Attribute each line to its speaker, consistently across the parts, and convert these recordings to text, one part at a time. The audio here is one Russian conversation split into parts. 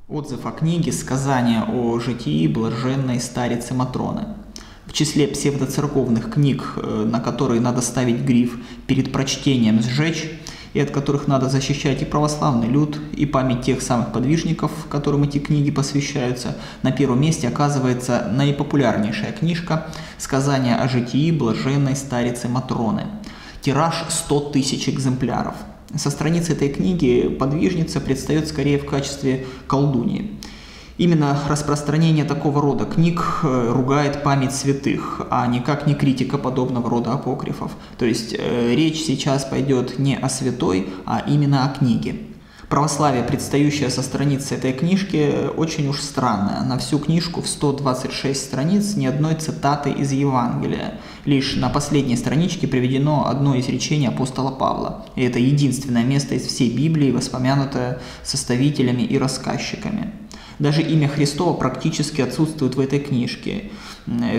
Speaker 1: Отзыв о книге «Сказание о житии блаженной старицы Матроны». В числе псевдоцерковных книг, на которые надо ставить гриф «перед прочтением сжечь», и от которых надо защищать и православный люд, и память тех самых подвижников, которым эти книги посвящаются, на первом месте оказывается наипопулярнейшая книжка «Сказание о житии блаженной старицы Матроны». Тираж 100 тысяч экземпляров. Со страницы этой книги подвижница предстает скорее в качестве колдуньи. Именно распространение такого рода книг ругает память святых, а никак не критика подобного рода апокрифов. То есть речь сейчас пойдет не о святой, а именно о книге. Православие, предстающее со страницы этой книжки, очень уж странное. На всю книжку в 126 страниц ни одной цитаты из Евангелия. Лишь на последней страничке приведено одно изречение апостола Павла. И это единственное место из всей Библии, воспомянутое составителями и рассказчиками. Даже имя Христово практически отсутствует в этой книжке.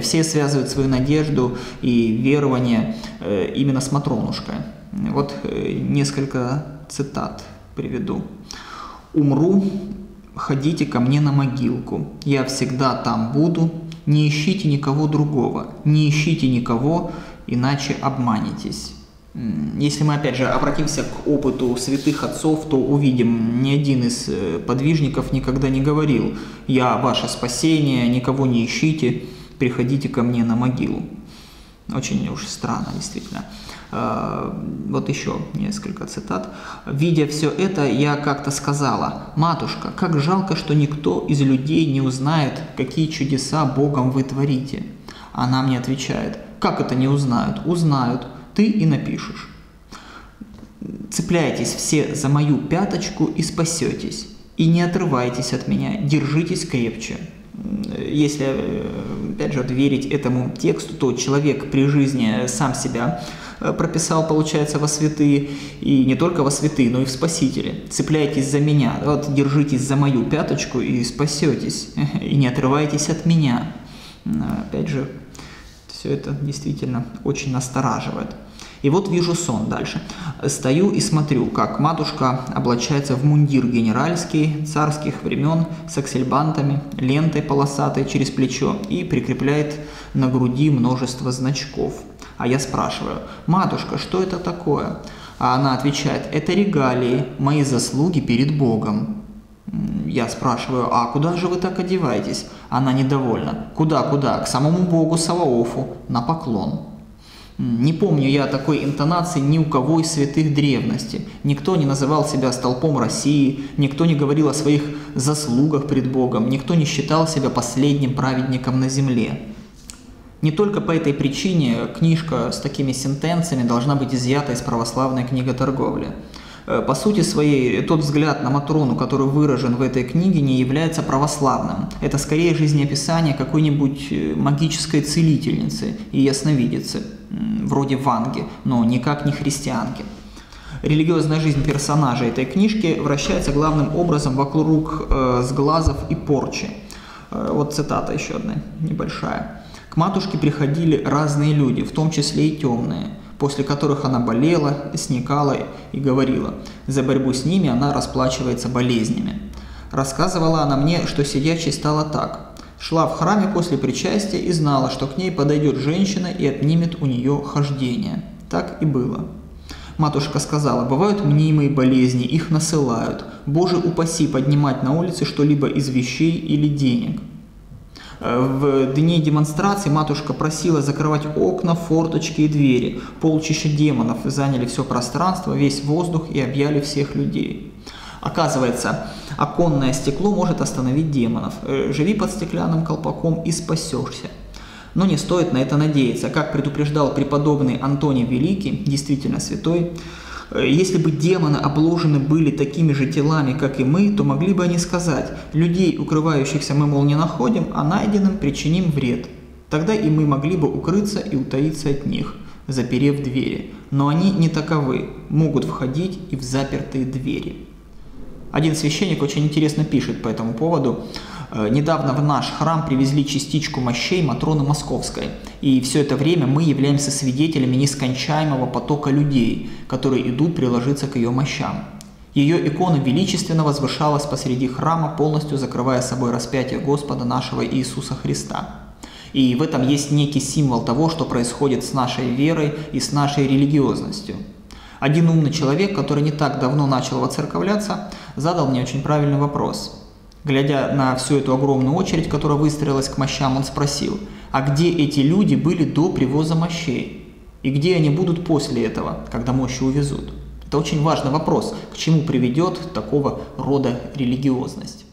Speaker 1: Все связывают свою надежду и верование именно с Матронушкой. Вот несколько цитат приведу. «Умру, ходите ко мне на могилку. Я всегда там буду. Не ищите никого другого. Не ищите никого, иначе обманетесь». Если мы опять же обратимся к опыту святых отцов, то увидим, ни один из подвижников никогда не говорил: «Я ваше спасение, никого не ищите, приходите ко мне на могилу». Очень уж странно, действительно. Вот еще несколько цитат. «Видя все это, я как-то сказала: матушка, как жалко, что никто из людей не узнает, какие чудеса Богом вы творите». Она мне отвечает: «Как это не узнают? Узнают. Ты и напишешь. Цепляйтесь все за мою пяточку и спасетесь. И не отрывайтесь от меня, держитесь крепче». Если, опять же, верить этому тексту, то человек при жизни сам себя прописал, получается, во святые, и не только во святые, но и в спасители. Цепляйтесь за меня, вот, держитесь за мою пяточку и спасетесь, и не отрывайтесь от меня. Опять же, все это действительно очень настораживает. И вот вижу сон дальше. Стою и смотрю, как матушка облачается в мундир генеральский, царских времен, с аксельбантами, лентой полосатой через плечо и прикрепляет на груди множество значков. А я спрашиваю: «Матушка, что это такое?» А она отвечает: «Это регалии, мои заслуги перед Богом». Я спрашиваю: «А куда же вы так одеваетесь?» Она недовольна. «Куда? К самому богу Саваофу, на поклон». Не помню я такой интонации ни у кого из святых древности. Никто не называл себя столпом России, никто не говорил о своих заслугах пред Богом, никто не считал себя последним праведником на земле. Не только по этой причине книжка с такими сентенциями должна быть изъята из православной книготорговли. По сути своей, тот взгляд на Матрону, который выражен в этой книге, не является православным. Это скорее жизнеописание какой-нибудь магической целительницы и ясновидицы, вроде Ванги, но никак не христианки. Религиозная жизнь персонажей этой книжки вращается главным образом вокруг сглазов и порчи. Вот цитата еще одна, небольшая. «К матушке приходили разные люди, в том числе и темные, после которых она болела, сникала и говорила. За борьбу с ними она расплачивается болезнями. Рассказывала она мне, что сидячей стала так. Шла в храме после причастия и знала, что к ней подойдет женщина и отнимет у нее хождение. Так и было. Матушка сказала: бывают мнимые болезни, их насылают. Боже упаси поднимать на улице что-либо из вещей или денег. В дни демонстрации матушка просила закрывать окна, форточки и двери. Полчища демонов заняли все пространство, весь воздух и объяли всех людей. Оказывается, оконное стекло может остановить демонов. Живи под стеклянным колпаком и спасешься. Но не стоит на это надеяться. Как предупреждал преподобный Антоний Великий, действительно святой, если бы демоны обложены были такими же телами, как и мы, то могли бы они сказать: людей, укрывающихся, мы, мол, не находим, а найденным причиним вред. Тогда и мы могли бы укрыться и утаиться от них, заперев двери. Но они не таковы, могут входить и в запертые двери. Один священник очень интересно пишет по этому поводу. Недавно в наш храм привезли частичку мощей Матроны Московской, и все это время мы являемся свидетелями нескончаемого потока людей, которые идут приложиться к ее мощам. Ее икона величественно возвышалась посреди храма, полностью закрывая собой распятие Господа нашего Иисуса Христа. И в этом есть некий символ того, что происходит с нашей верой и с нашей религиозностью. Один умный человек, который не так давно начал воцерковляться, задал мне очень правильный вопрос. Глядя на всю эту огромную очередь, которая выстроилась к мощам, он спросил: а где эти люди были до привоза мощей? И где они будут после этого, когда мощи увезут? Это очень важный вопрос, к чему приведет такого рода религиозность.